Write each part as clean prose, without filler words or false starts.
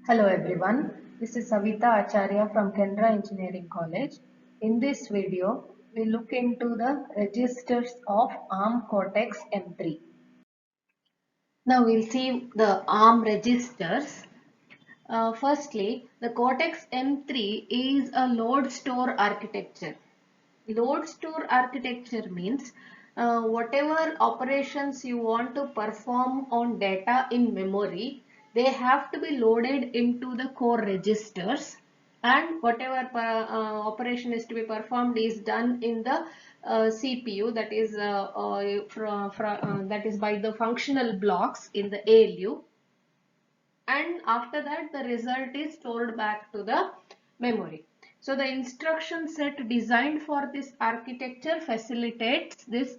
Hello everyone, this is Savita Acharya from Kendra Engineering College. In this video, we look into the registers of ARM Cortex M3. Now we'll see the ARM registers. Firstly, the Cortex M3 is a load store architecture. Load store architecture means whatever operations you want to perform on data in memory, they have to be loaded into the core registers, and whatever operation is to be performed is done in the CPU, that is that is by the functional blocks in the ALU, and after that the result is stored back to the memory. So the instruction set designed for this architecture facilitates this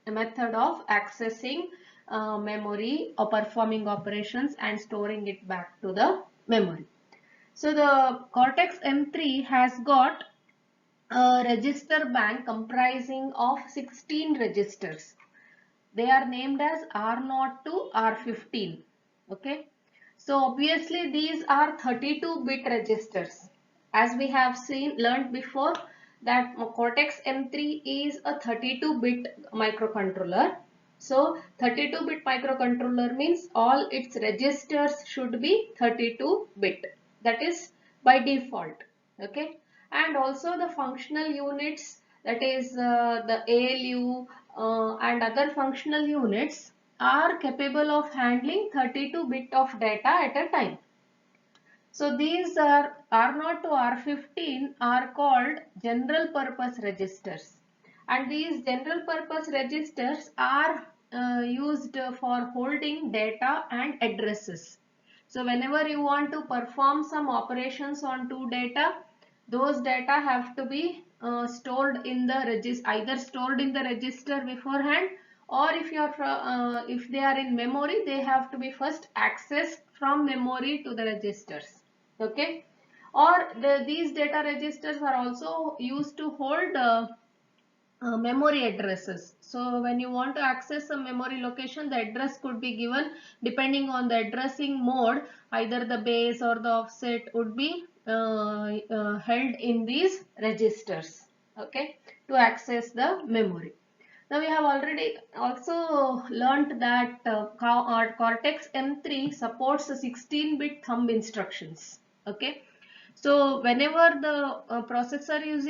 method of accessing memory or performing operations and storing it back to the memory. So the Cortex M3 has got a register bank comprising of 16 registers. They are named as R0 to R15. Okay. So obviously these are 32-bit registers. As we have learned before, that Cortex M3 is a 32-bit microcontroller. So 32-bit microcontroller means all its registers should be 32-bit. That is by default. Okay. And also the functional units, that is the ALU and other functional units, are capable of handling 32 bit of data at a time. So these are R0 to R15 are called general purpose registers, and these general purpose registers are used for holding data and addresses. So whenever you want to perform some operations on two data, those data have to be stored in the register, either stored in the register beforehand, or if they are in memory, they have to be first accessed from memory to the registers. Okay, or these data registers are also used to hold memory addresses. So when you want to access a memory location, the address could be given depending on the addressing mode. Either the base or the offset would be held in these registers, okay, to access the memory. Now we have already also learnt that our Cortex M3 supports 16-bit thumb instructions. Okay. So whenever the processor is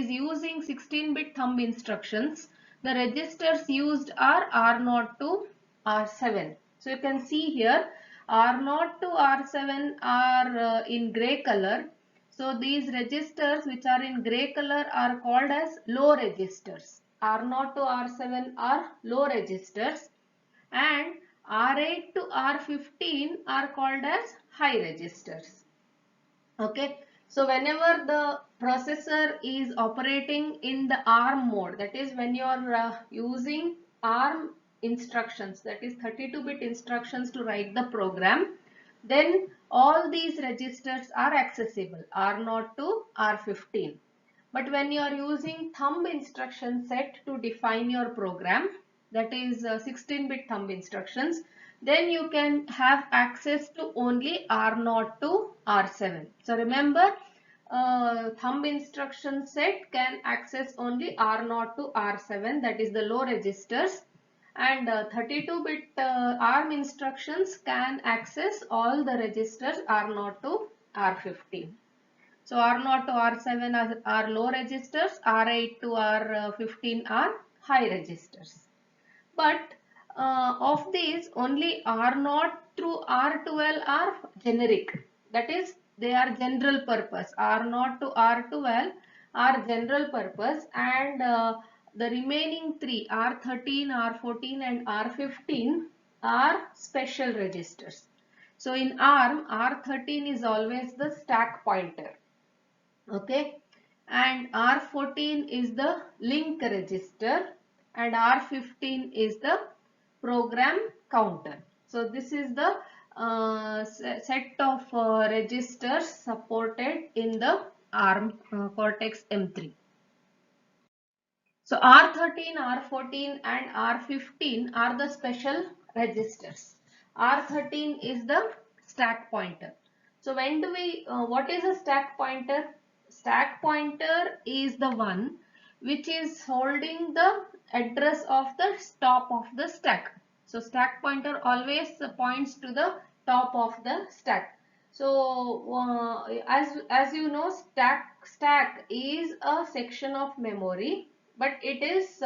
using 16-bit thumb instructions, the registers used are R0 to R7. So you can see here R0 to R7 are in grey color. So these registers which are in grey color are called as low registers. R0 to R7 are low registers, and R8 to R15 are called as high registers. Okay, so whenever the processor is operating in the ARM mode, that is when you are using ARM instructions, that is 32-bit instructions to write the program, then all these registers are accessible, R0 to R15. But when you are using thumb instruction set to define your program, that is 16-bit thumb instructions, then you can have access to only R0 to R7. So remember, thumb instruction set can access only R0 to R7, that is the low registers, and 32-bit ARM instructions can access all the registers R0 to R15. So R0 to R7 are low registers, R8 to R15 are high registers. But of these, only R0 through R12 are generic. That is, they are general purpose. R0 to R12 are general purpose, and the remaining three, R13, R14 and R15 are special registers. So in ARM, R13 is always the stack pointer. Okay, and R14 is the link register, and R15 is the program counter. So this is the set of registers supported in the ARM Cortex M3. So R13, R14 and R15 are the special registers. R13 is the stack pointer. So when do we, what is a stack pointer? Stack pointer is the one which is holding the address of the top of the stack. So stack pointer always points to the top of the stack. So as you know, stack is a section of memory, but it is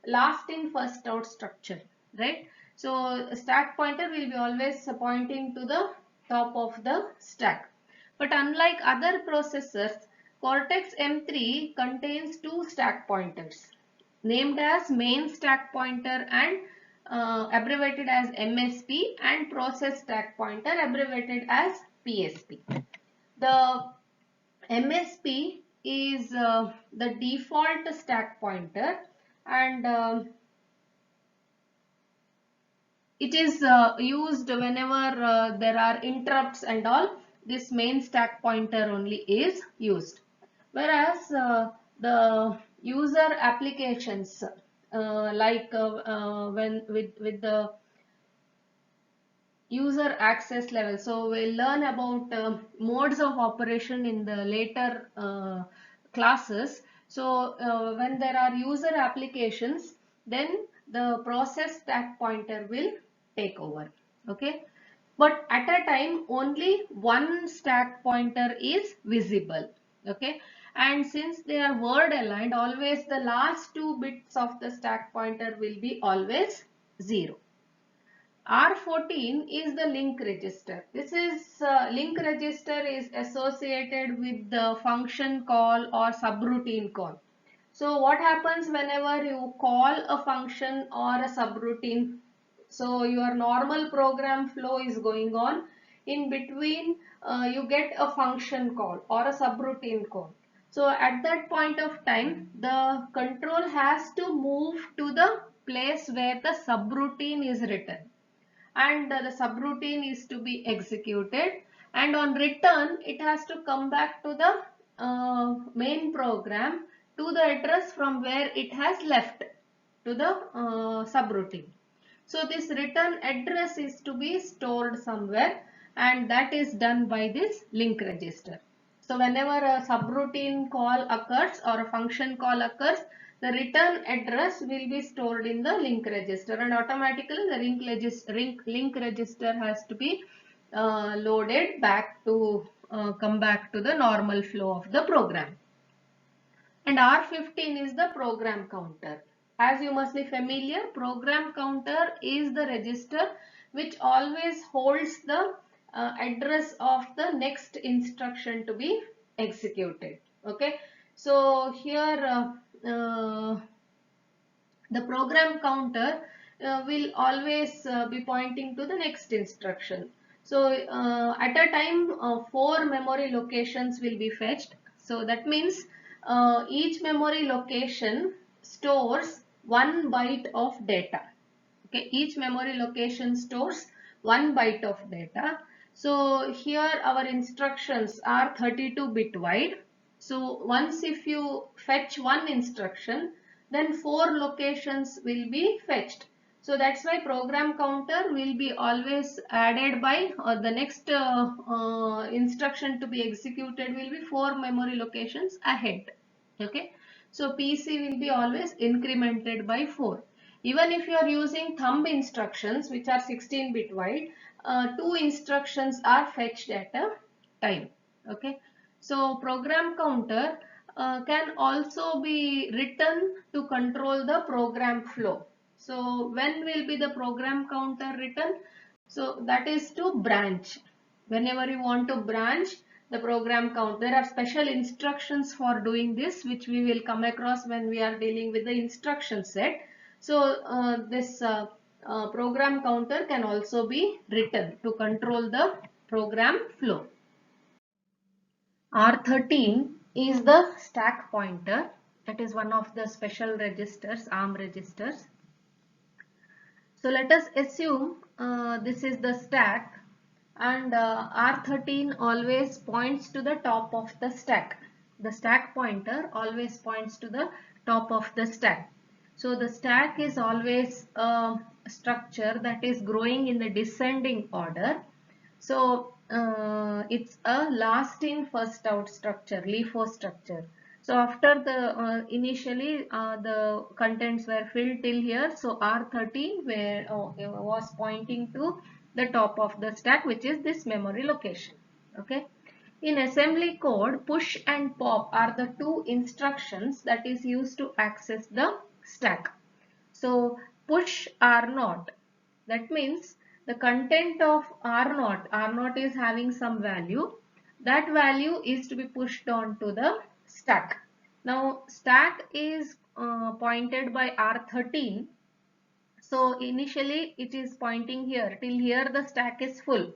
last in first out structure, right? So stack pointer will be always pointing to the top of the stack. But unlike other processors, Cortex M3 contains two stack pointers named as main stack pointer and abbreviated as MSP, and process stack pointer abbreviated as PSP. The MSP is the default stack pointer, and it is used whenever there are interrupts and all. This main stack pointer only is used, whereas the user applications when with the user access level. So we'll learn about modes of operation in the later classes. So when there are user applications, then the process stack pointer will take over. Okay. But at a time only one stack pointer is visible. Okay. And since they are word aligned, always the last two bits of the stack pointer will be always 0. R14 is the link register. This is link register is associated with the function call or subroutine call. So what happens whenever you call a function or a subroutine? So your normal program flow is going on. In between you get a function call or a subroutine call. So at that point of time, the control has to move to the place where the subroutine is written, and the subroutine is to be executed, and on return it has to come back to the main program to the address from where it has left to the subroutine. So this return address is to be stored somewhere, and that is done by this link register. So whenever a subroutine call occurs or a function call occurs, the return address will be stored in the link register, and automatically the link register has to be loaded back to come back to the normal flow of the program. And R15 is the program counter. As you must be familiar, program counter is the register which always holds the address of the next instruction to be executed. Okay, so here the program counter will always be pointing to the next instruction. So at a time 4 memory locations will be fetched. So that means each memory location stores 1 byte of data. Okay, each memory location stores 1 byte of data. So here our instructions are 32-bit wide. So once if you fetch one instruction, then 4 locations will be fetched. So that's why program counter will be always added by the next instruction to be executed will be 4 memory locations ahead. Okay, so PC will be always incremented by 4. Even if you are using thumb instructions which are 16-bit wide, 2 instructions are fetched at a time. Okay, so program counter can also be written to control the program flow. So when will be the program counter written? So that is to branch. Whenever you want to branch the program count, there are special instructions for doing this which we will come across when we are dealing with the instruction set. So this program counter can also be written to control the program flow. R13 is the stack pointer. That is one of the special registers, ARM registers. So let us assume this is the stack, and R13 always points to the top of the stack. the stack pointer always points to the top of the stack. So the stack is always a structure that is growing in the descending order. So it's a last in first out structure, LIFO structure. So after the initially the contents were filled till here, so R13 was pointing to the top of the stack, which is this memory location. Okay. In assembly code, push and pop are the two instructions that is used to access the stack. So push R0, that means the content of R0 is having some value. That value is to be pushed on to the stack. Now stack is pointed by R13. So initially it is pointing here, till here the stack is full.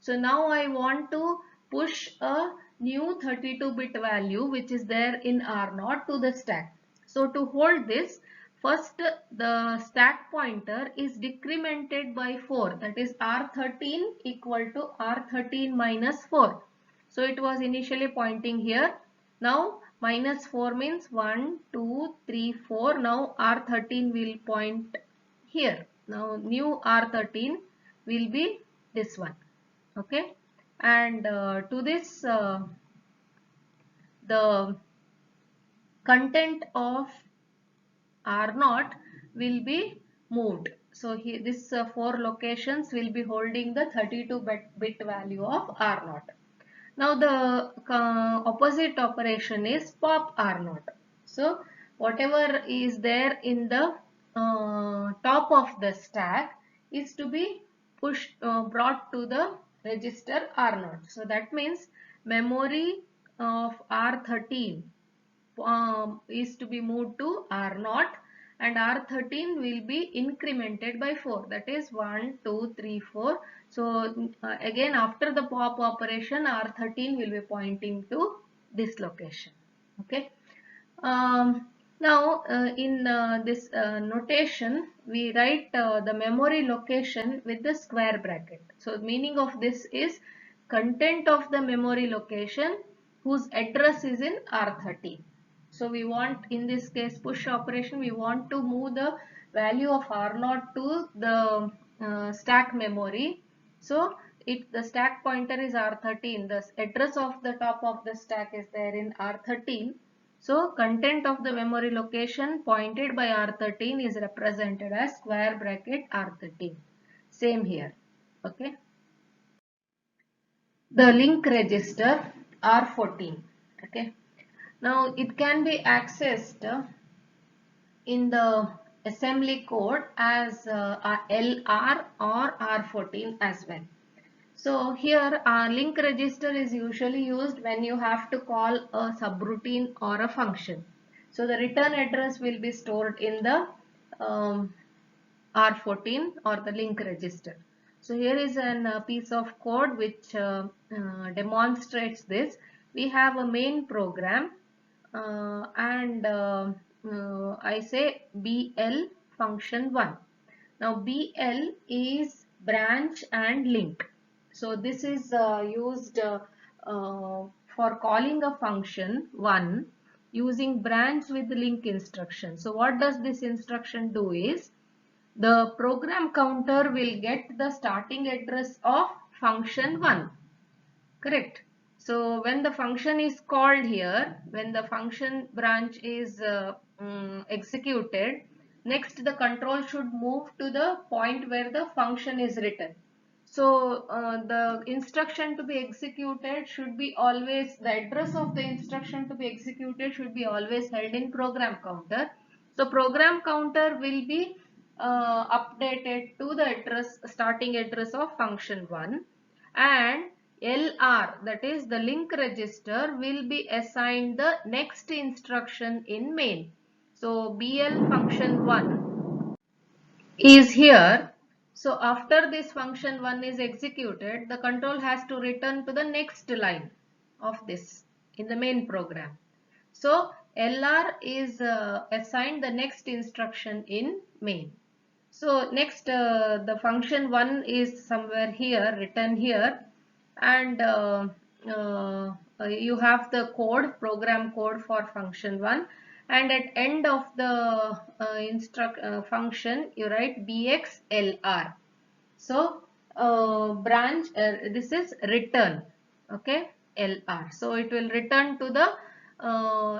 So now I want to push a new 32-bit value which is there in R0 to the stack. So to hold this, first the stack pointer is decremented by 4, that is R13 equal to R13 minus 4. So it was initially pointing here. Now minus 4 means 1, 2, 3, 4. Now R13 will point here. Now new R13 will be this one. Okay. And to this the content of R0 will be moved. So here this 4 locations will be holding the 32-bit value of R0. Now the opposite operation is pop R0. So whatever is there in the top of the stack is to be brought to the register R0. So that means memory of R13 is to be moved to R0, and R13 will be incremented by 4, that is 1, 2, 3, 4. So again after the pop operation R13 will be pointing to this location. Okay. Now in this notation we write the memory location with the square bracket. So meaning of this is content of the memory location whose address is in R13. So we want, in this case push operation, we want to move the value of R0 to the stack memory. So the stack pointer is R13, the address of the top of the stack is there in R13. So content of the memory location pointed by R13 is represented as square bracket R13. Same here. Okay. The link register R14. Okay. Now it can be accessed in the assembly code as LR or R14 as well. So here our link register is usually used when you have to call a subroutine or a function. So the return address will be stored in the R14 or the link register. So here is a piece of code which demonstrates this. We have a main program and I say BL function 1. Now BL is branch and link. So this is used for calling a function 1 using branch with link instruction. So what does this instruction do is, the program counter will get the starting address of function 1. Correct. So when the function is called here, when the function branch is executed, next the control should move to the point where the function is written. So the instruction to be executed should be always, the address of the instruction to be executed should be always held in program counter. So program counter will be updated to the address, starting address of function 1, and LR, that is the link register, will be assigned the next instruction in main. So BL function 1 is here. So after this function 1 is executed, the control has to return to the next line of this in the main program. So LR is assigned the next instruction in main. So next the function 1 is somewhere here, written here, and you have the code, program code for function 1, and at end of the function you write bxlr. So branch, this is return, okay, LR. So it will return to the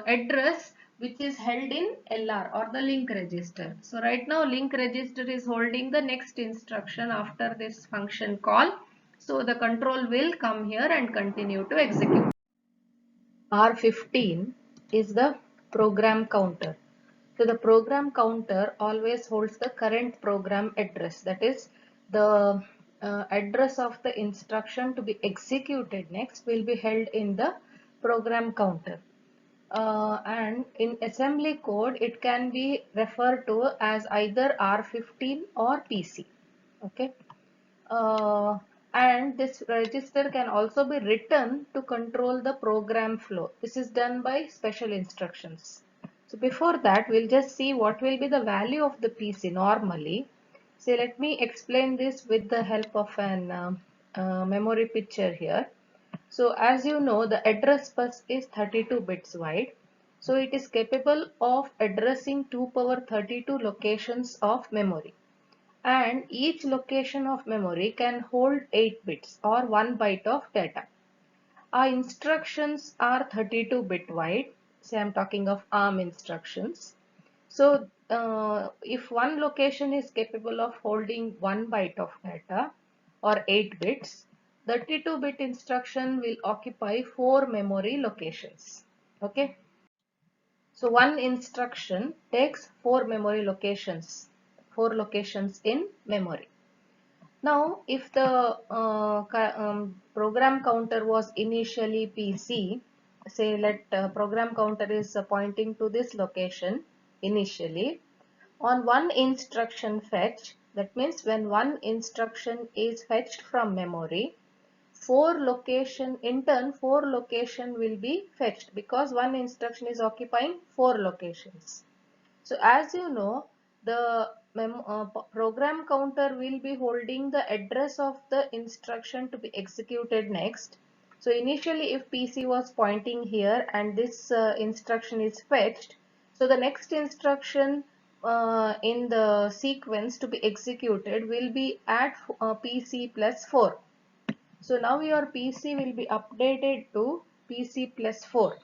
address which is held in LR or the link register. So right now link register is holding the next instruction after this function call. So the control will come here and continue to execute. R15 is the program counter. So the program counter always holds the current program address, that is the address of the instruction to be executed next will be held in the program counter. And in assembly code it can be referred to as either R15 or PC. Okay. Uh, and this register can also be written to control the program flow. This is done by special instructions. So before that, we'll just see what will be the value of the PC normally. So let me explain this with the help of an memory picture here. So as you know, the address bus is 32 bits wide. So it is capable of addressing 2 power 32 locations of memory, and each location of memory can hold 8 bits or 1 byte of data. Our instructions are 32 bit wide. Say I'm talking of ARM instructions. So if one location is capable of holding 1 byte of data or 8 bits, 32-bit instruction will occupy 4 memory locations. Okay. So one instruction takes 4 memory locations, 4 locations in memory. Now, if the program counter was initially PC, say let program counter is pointing to this location initially, on one instruction fetch, that means when one instruction is fetched from memory, four location will be fetched because one instruction is occupying 4 locations. So as you know, the program counter will be holding the address of the instruction to be executed next. So initially if PC was pointing here and this instruction is fetched, so the next instruction in the sequence to be executed will be at PC plus 4. So now your PC will be updated to PC plus 4.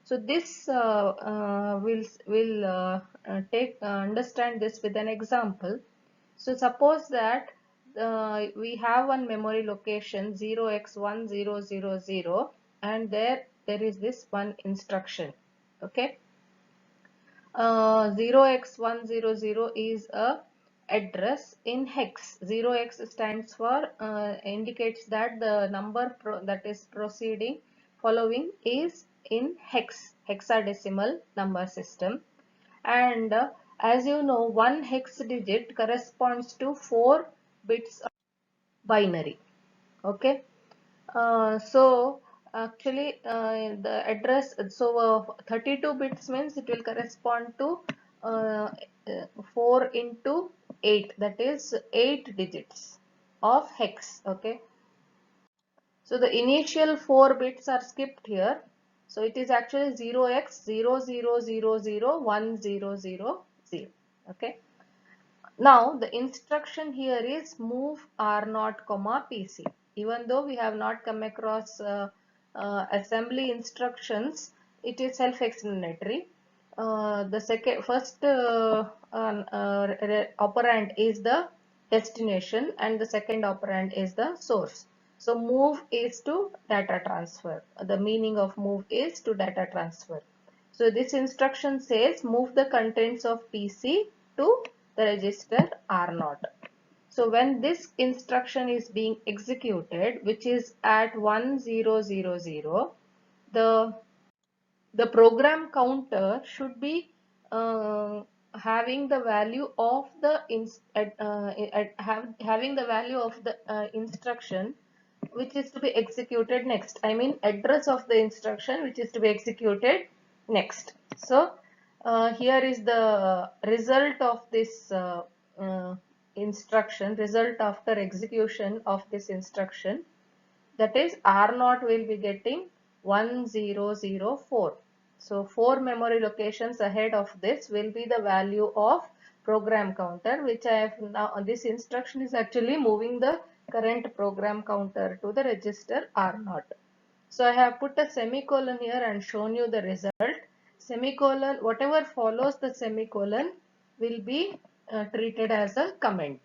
So this will take understand this with an example. So suppose that we have one memory location 0x1000, and there is this one instruction. Okay. 0x100 is a address in hex. 0x stands for indicates that the number that is proceeding following is in hex, hexadecimal number system. And as you know, one hex digit corresponds to 4 bits of binary. Okay. So actually the address, so 32 bits means it will correspond to uh, 4 into 8, that is 8 digits of hex. Okay. So the initial 4 bits are skipped here. So it is actually 0x00001000. Okay. Now the instruction here is move R0, PC. Even though we have not come across assembly instructions, it is self-explanatory. The first operand is the destination and the second operand is the source. So move is to data transfer. The meaning of move is to data transfer. So this instruction says move the contents of PC to the register R0. So when this instruction is being executed, which is at 1000, the program counter should be having the value of the having the value of the instruction which is to be executed next. I mean address of the instruction which is to be executed next. So here is the result of this instruction, result after execution of this instruction, that is R0 will be getting 1004. So 4 memory locations ahead of this will be the value of program counter, which I have now, this instruction is actually moving the current program counter to the register R0. So I have put a semicolon here and shown you the result. Semicolon, whatever follows the semicolon will be treated as a comment.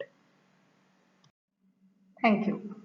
Thank you.